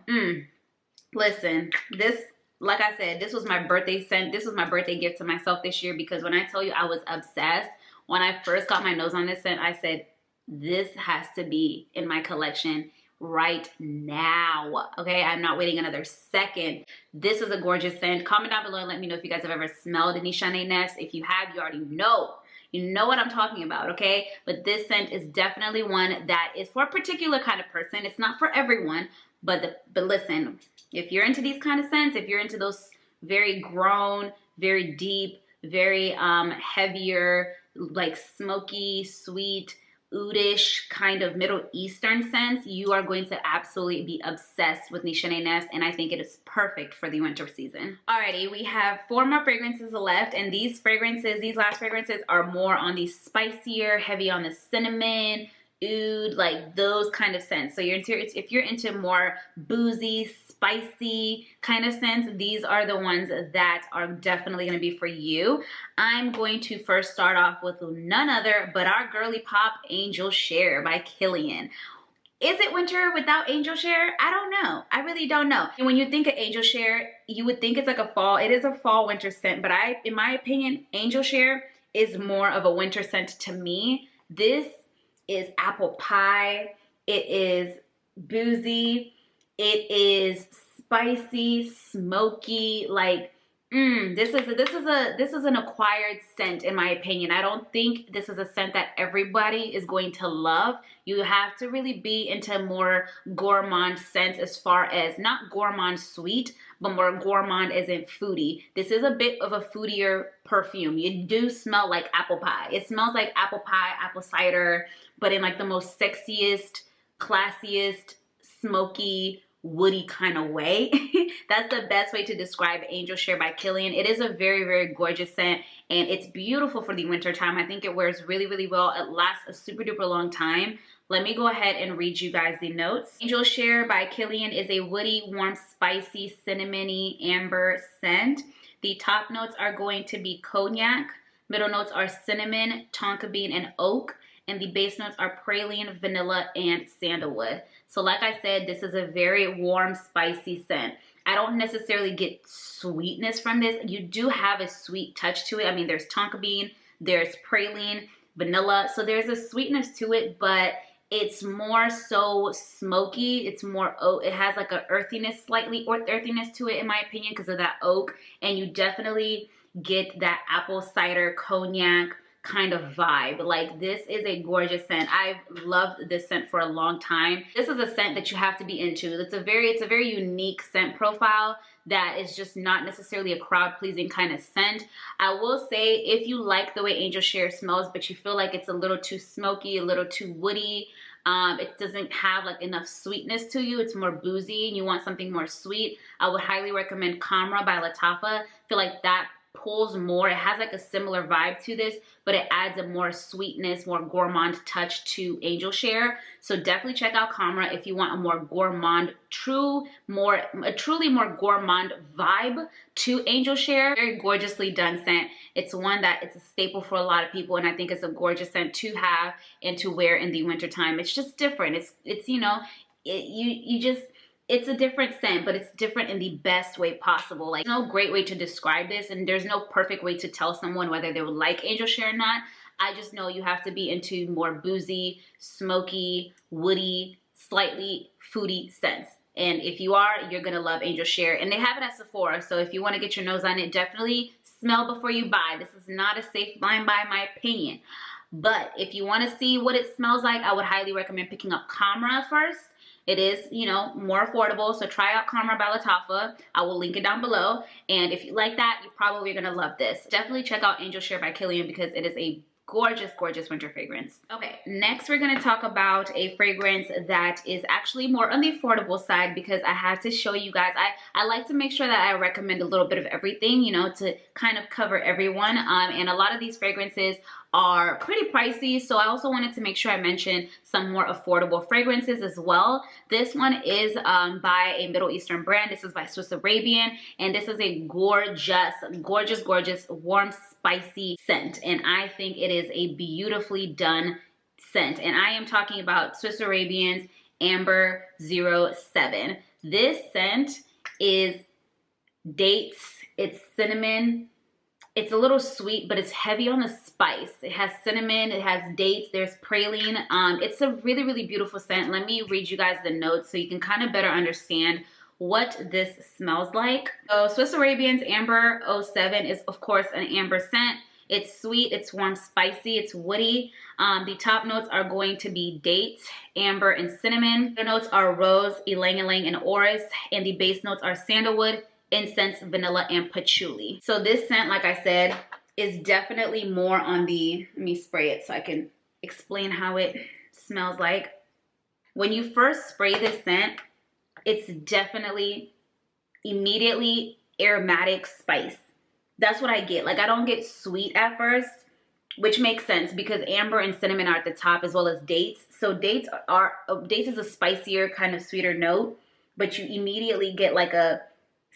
Listen, this, like I said, this was my birthday scent. This was my birthday gift to myself this year, because when I tell you I was obsessed, when I first got my nose on this scent, I said, this has to be in my collection right now, okay? I'm not waiting another second. This is a gorgeous scent. Comment down below and let me know if you guys have ever smelled Nishane Neff's. If you have, you already know. You know what I'm talking about, okay? But this scent is definitely one that is for a particular kind of person. It's not for everyone, but listen, If you're into these kind of scents, if you're into those very grown, very deep, very heavier, like smoky, sweet, oudish kind of Middle Eastern scents, you are going to absolutely be obsessed with Nishane Nest, and I think it is perfect for the winter season. Alrighty, we have 4 more fragrances left, and these last fragrances are more on the spicier, heavy on the cinnamon, oud, like those kind of scents. So if you're into more boozy, spicy kind of scents, these are the ones that are definitely going to be for you. I'm going to first start off with none other but our girly pop, Angel Share by Kenyan. Is it winter without Angel Share? I don't know. I really don't know. And when you think of Angel Share, you would think it's like a fall. It is a fall winter scent, but in my opinion, Angel Share is more of a winter scent to me. This is apple pie. It is boozy. It is spicy, smoky, like this is an acquired scent in my opinion. I don't think this is a scent that everybody is going to love. You have to really be into more gourmand scents, as far as not gourmand sweet, but more gourmand as in foodie. This is a bit of a foodier perfume. You do smell like apple pie. It smells like apple pie, apple cider, but in like the most sexiest, classiest, smoky, woody kind of way. That's the best way to describe Angel Share by Kenyan. It is a very, very gorgeous scent, and it's beautiful for the winter time. I think it wears really, really well. It lasts a super duper long time. Let me go ahead and read you guys the notes. Angel Share by Kenyan is a woody, warm, spicy, cinnamony, amber scent. The top notes are going to be cognac. Middle notes are cinnamon, tonka bean, and oak. And the base notes are praline, vanilla, and sandalwood. So like I said, this is a very warm, spicy scent. I don't necessarily get sweetness from this. You do have a sweet touch to it. I mean, there's tonka bean, there's praline, vanilla. So there's a sweetness to it, but it's more so smoky. It's more oak. It has like a earthiness, slightly earthiness to it in my opinion because of that oak. And you definitely get that apple cider cognac kind of vibe. Like, this is a gorgeous scent. I've loved this scent for a long time. This is a scent that you have to be into. It's a very unique scent profile that is just not necessarily a crowd-pleasing kind of scent. I will say, if you like the way Angel Share smells, but you feel like it's a little too smoky, a little too woody, it doesn't have like enough sweetness to you, it's more boozy, and you want something more sweet, I would highly recommend Camera by Latafa. I feel like that pulls more. It has like a similar vibe to this, but it adds a more sweetness, more gourmand touch to Angel Share. So definitely check out Camera if you want a more gourmand, truly more gourmand vibe to Angel Share. Very gorgeously done scent. It's one that it's a staple for a lot of people, and I think it's a gorgeous scent to have and to wear in the wintertime. It's just different. It's you know, it's a different scent, but it's different in the best way possible. Like, there's no great way to describe this, and there's no perfect way to tell someone whether they would like Angel Share or not. I just know you have to be into more boozy, smoky, woody, slightly foodie scents. And if you are, you're gonna love Angel Share. And they have it at Sephora, so if you wanna get your nose on it, definitely smell before you buy. This is not a safe blind buy, in my opinion. But if you wanna see what it smells like, I would highly recommend picking up Camera first. It is, you know, more affordable, so try out Camera by Latafa. I will link it down below. And if you like that, you're probably gonna love this. Definitely check out Angel Share by Kenyan because it is a gorgeous, gorgeous winter fragrance. Okay, next we're gonna talk about a fragrance that is actually more on the affordable side because I have to show you guys. I like to make sure that I recommend a little bit of everything, you know, to kind of cover everyone. And a lot of these fragrances are pretty pricey, so I also wanted to make sure I mention some more affordable fragrances as well. This one is by a Middle Eastern brand. This is by Swiss Arabian, and this is a gorgeous, gorgeous, gorgeous, warm, spicy scent, and I think it is a beautifully done scent. And I am talking about Swiss Arabian's Amber 07. This scent is dates, it's cinnamon, it's a little sweet, but it's heavy on the spice. It has cinnamon, it has dates, there's praline. It's a really, really beautiful scent. Let me read you guys the notes so you can kind of better understand what this smells like. So Swiss Arabian's Amber 07 is of course an amber scent. It's sweet, it's warm, spicy, it's woody. The top notes are going to be dates, amber, and cinnamon. The notes are rose, ylang ylang, and orris. And the base notes are sandalwood, incense, vanilla, and patchouli. So this scent, like I said, is definitely more on the, let me spray it so I can explain how it smells like. When you first spray this scent, it's definitely immediately aromatic spice. That's what I get. Like, I don't get sweet at first, which makes sense because amber and cinnamon are at the top, as well as dates. So dates is a spicier, kind of sweeter note, but you immediately get like a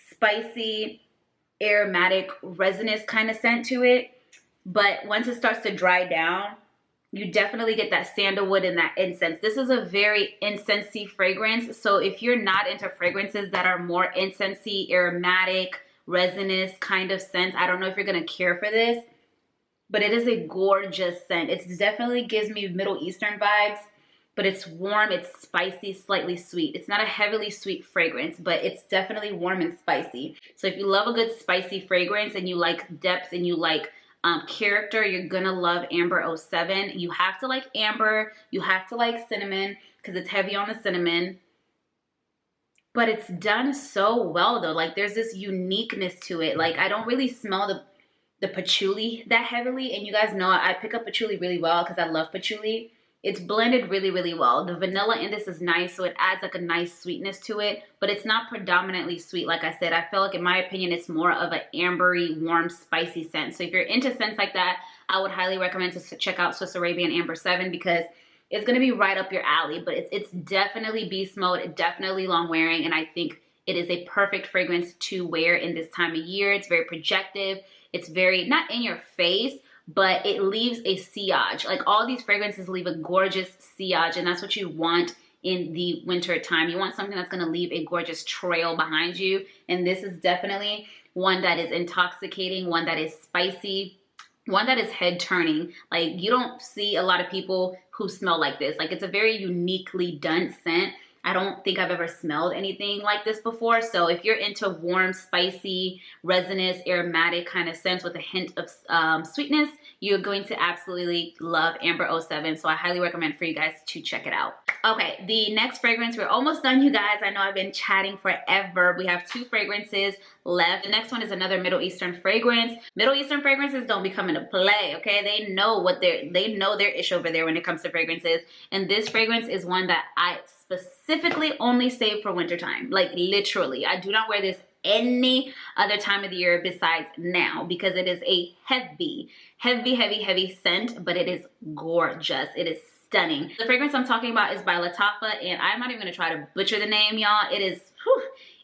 spicy, aromatic, resinous kind of scent to it. But once it starts to dry down, you definitely get that sandalwood and that incense. This is a very incensey fragrance. So if you're not into fragrances that are more incensey, aromatic, resinous kind of scents, I don't know if you're gonna care for this, but it is a gorgeous scent. It definitely gives me Middle Eastern vibes, but it's warm, it's spicy, slightly sweet. It's not a heavily sweet fragrance, but it's definitely warm and spicy. So if you love a good spicy fragrance and you like depth and you like character, you're gonna love Amber 07. You have to like amber, you have to like cinnamon because it's heavy on the cinnamon, but it's done so well though. Like, there's this uniqueness to it. Like, I don't really smell the patchouli that heavily, and you guys know I pick up patchouli really well because I love patchouli. It's blended really, really well. The vanilla in this is nice, so it adds like a nice sweetness to it, but it's not predominantly sweet. Like I said, I feel like, in my opinion, it's more of an ambery, warm, spicy scent. So if you're into scents like that, I would highly recommend to check out Swiss Arabian Amber 7 because it's going to be right up your alley. But it's definitely beast mode, definitely long wearing, and I think it is a perfect fragrance to wear in this time of year. It's very projective. It's very, not in your face, but it leaves a sillage. Like, all these fragrances leave a gorgeous sillage, and that's what you want in the winter time. You want something that's going to leave a gorgeous trail behind you, and this is definitely one that is intoxicating, one that is spicy, one that is head turning. Like, you don't see a lot of people who smell like this. Like, it's a very uniquely done scent. I don't think I've ever smelled anything like this before. So if you're into warm, spicy, resinous, aromatic kind of scents with a hint of sweetness, you're going to absolutely love Amber 07. So I highly recommend for you guys to check it out. Okay, the next fragrance, we're almost done, you guys. I know I've been chatting forever. We have 2 fragrances left. The next one is another Middle Eastern fragrance. Middle Eastern fragrances don't be coming to play, okay? They know their ish over there when it comes to fragrances. And this fragrance is one that I specifically only save for wintertime. Like, literally, I do not wear this any other time of the year besides now because it is a heavy scent, but it is gorgeous. It is stunning. The fragrance I'm talking about is by Latafa, and I'm not even gonna try to butcher the name, y'all. It is,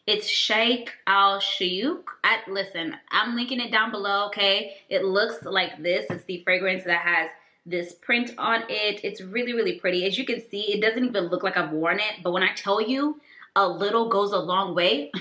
it's Sheikh Al Shayuk. Listen, I'm linking it down below, okay? It looks like this. It's the fragrance that has this print on it. It's really, really pretty. As you can see, it doesn't even look like I've worn it, but when I tell you a little goes a long way,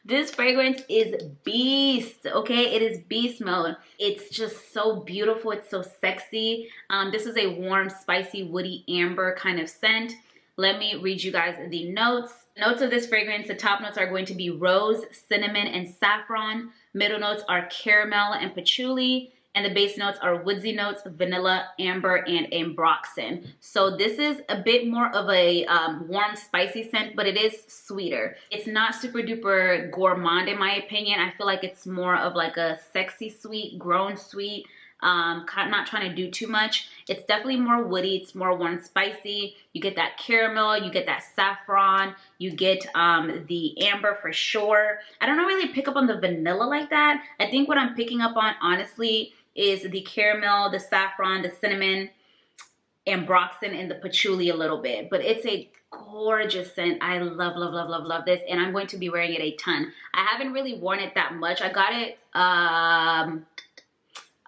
this fragrance is beast, okay? It is beast mode. It's just so beautiful. It's so sexy. This is a warm, spicy, woody, amber kind of scent. Let me read you guys the notes. Notes of this fragrance, the top notes are going to be rose, cinnamon, and saffron. Middle notes are caramel and patchouli. And the base notes are woodsy notes, vanilla, amber, and ambroxan. So this is a bit more of a warm, spicy scent, but it is sweeter. It's not super duper gourmand in my opinion. I feel like it's more of like a sexy sweet, grown sweet, not trying to do too much. It's definitely more woody. It's more warm, spicy. You get that caramel, you get that saffron, you get the amber for sure. I don't really pick up on the vanilla like that. I think what I'm picking up on, honestly, is the caramel, the saffron, the cinnamon, ambroxan, and the patchouli a little bit. But it's a gorgeous scent. I love, love, love, love, love this, and I'm going to be wearing it a ton. I haven't really worn it that much. I got it, I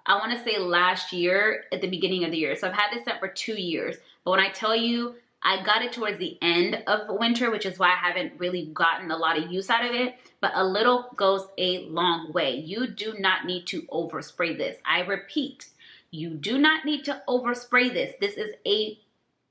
want to say last year at the beginning of the year. So I've had this scent for 2 years. But when I tell you, I got it towards the end of winter, which is why I haven't really gotten a lot of use out of it. But a little goes a long way. You do not need to overspray this. I repeat, you do not need to overspray this. This is a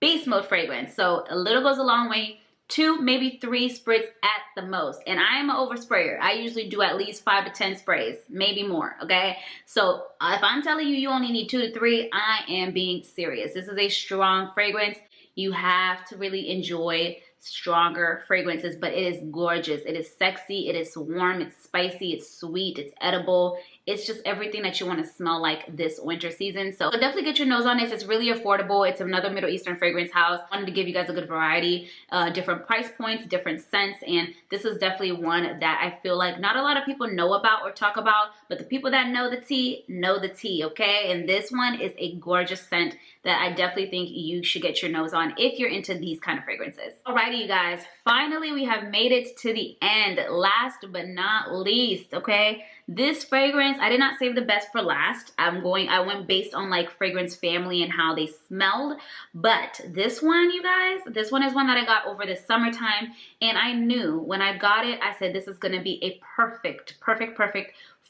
base mode fragrance. So a little goes a long way. 2, maybe 3 sprays at the most. And I am an oversprayer. I usually do at least 5 to 10 sprays, maybe more, okay? So if I'm telling you you only need 2 to 3, I am being serious. This is a strong fragrance. You have to really enjoy stronger fragrances, but it is gorgeous. It is sexy, it is warm, it's spicy, it's sweet, it's edible. It's just everything that you want to smell like this winter season. So definitely get your nose on this. It's really affordable. It's another Middle Eastern fragrance house. I wanted to give you guys a good variety, different price points, different scents, and this is definitely one that I feel like not a lot of people know about or talk about, but the people that know the tea, okay? And this one is a gorgeous scent that I definitely think you should get your nose on if you're into these kind of fragrances. Alrighty, you guys, finally we have made it to the end. Last but not least, okay? This fragrance, I did not save the best for last. I went based on like fragrance family and how they smelled. But this one, you guys, this one is one that I got over the summertime. And I knew when I got it, I said this is gonna be a perfect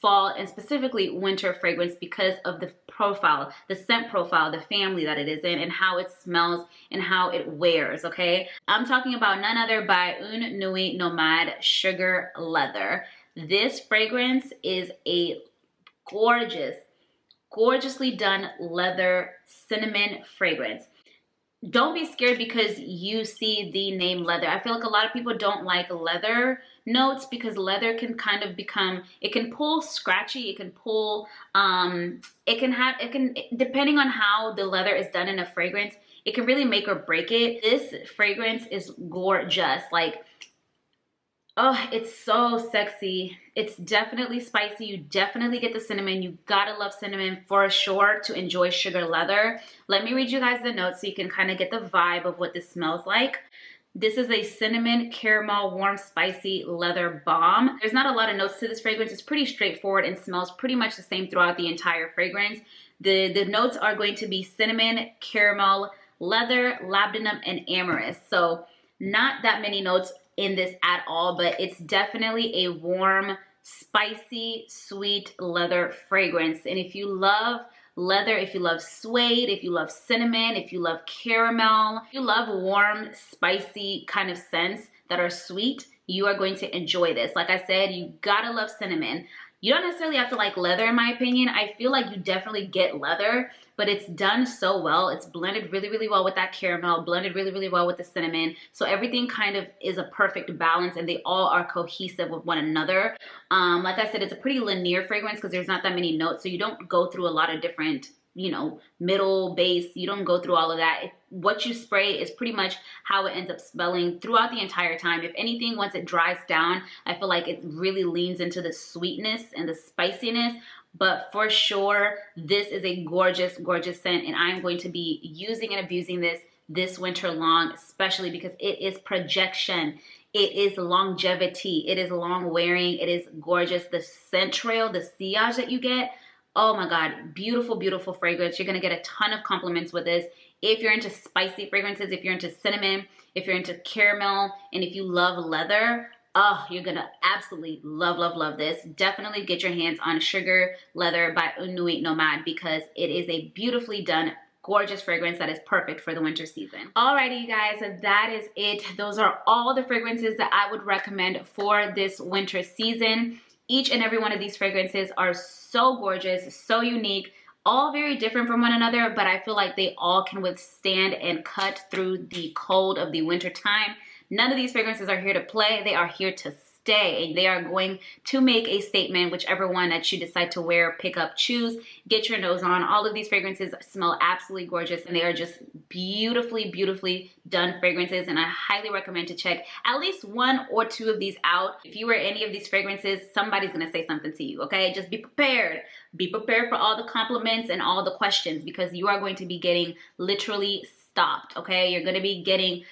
fall and specifically winter fragrance because of the profile, the scent profile, the family that it is in, and how it smells and how it wears, okay? I'm talking about none other by Une Nuit Nomade Sugar Leather. This fragrance is a gorgeously done leather cinnamon fragrance. Don't be scared because you see the name leather. I feel like a lot of people don't like leather notes because leather can kind of become, it can pull scratchy, it can pull, depending on how the leather is done in a fragrance, it can really make or break it. This fragrance is gorgeous. Like, oh, it's so sexy. It's definitely spicy. You definitely get the cinnamon. You gotta love cinnamon for sure to enjoy sugar leather. Let me read you guys the notes so you can kind of get the vibe of what this smells like. This is a cinnamon, caramel, warm, spicy leather balm. There's not a lot of notes to this fragrance. It's pretty straightforward and smells pretty much the same throughout the entire fragrance. The notes are going to be cinnamon, caramel, leather, labdanum, and amorous. So not that many notes in this at all, but it's definitely a warm, spicy, sweet leather fragrance. And if you love leather, if you love suede, if you love cinnamon, if you love caramel, if you love warm, spicy kind of scents that are sweet, you are going to enjoy this. Like I said, you gotta love cinnamon. You don't necessarily have to like leather in my opinion. I feel like you definitely get leather, but it's done so well. It's blended really well with that caramel, blended really well with the cinnamon. So everything kind of is a perfect balance and they all are cohesive with one another. Like I said, it's a pretty linear fragrance because there's not that many notes. So you don't go through a lot of different, you know, middle, base. You don't go through all of that. What you spray is pretty much how it ends up smelling throughout the entire time. If anything, once it dries down, I feel like it really leans into the sweetness and the spiciness. But for sure, this is a gorgeous scent, and I'm going to be using and abusing this winter long, especially because it is projection. It is longevity. It is long wearing. It is gorgeous. The scent trail, the sillage that you get, oh my God, beautiful fragrance. You're gonna get a ton of compliments with this. If you're into spicy fragrances, if you're into cinnamon, if you're into caramel, and if you love leather, oh, you're gonna absolutely love this. Definitely get your hands on Sugar Leather by Une Nuit Nomade because it is a beautifully done, gorgeous fragrance that is perfect for the winter season. Alrighty, you guys, that is it. Those are all the fragrances that I would recommend for this winter season. Each and every one of these fragrances are so gorgeous, so unique, all very different from one another, but I feel like they all can withstand and cut through the cold of the winter time. None of these fragrances are here to play. They are here to stay, and they are going to make a statement, whichever one that you decide to wear, pick up, choose, get your nose on. All of these fragrances smell absolutely gorgeous, and they are just beautifully done fragrances, and I highly recommend to check at least 1 or 2 of these out. If you wear any of these fragrances, somebody's gonna say something to you, okay? Just be prepared. Be prepared for all the compliments and all the questions because you are going to be getting literally stopped, okay? You're gonna be getting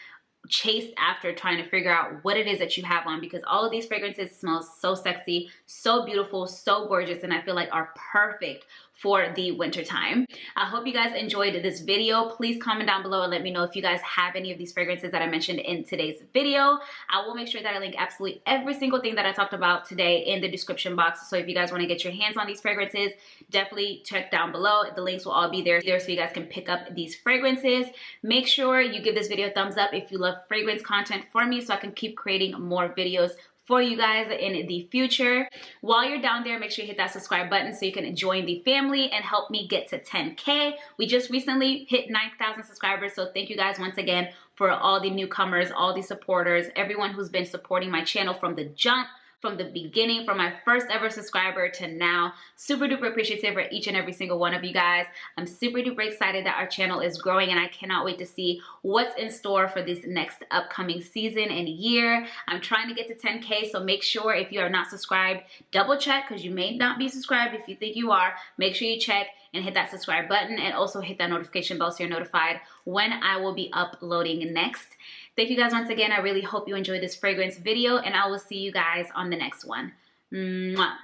chased after trying to figure out what it is that you have on because all of these fragrances smell so sexy, so beautiful, so gorgeous, and I feel like are perfect for the winter time. I hope you guys enjoyed this video. Please comment down below and let me know if you guys have any of these fragrances that I mentioned in today's video. I will make sure that I link absolutely every single thing that I talked about today in the description box. So if you guys want to get your hands on these fragrances, definitely check down below. The links will all be there so you guys can pick up these fragrances. Make sure you give this video a thumbs up if you love love fragrance content for me so I can keep creating more videos for you guys in the future. While you're down there, make sure you hit that subscribe button so you can join the family and help me get to 10K. We just recently hit 9,000 subscribers, so thank you guys once again for all the newcomers, all the supporters, everyone who's been supporting my channel from the jump, from the beginning, from my first ever subscriber to now. Super duper appreciative for each and every single one of you guys. I'm super duper excited that our channel is growing, and I cannot wait to see what's in store for this next upcoming season and year. I'm trying to get to 10K, so make sure if you are not subscribed, double check, because you may not be subscribed. If you think you are, make sure you check and hit that subscribe button, and also hit that notification bell so you're notified when I will be uploading next. Thank you guys once again. I really hope you enjoyed this fragrance video, and I will see you guys on the next one. Mwah.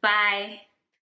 Bye.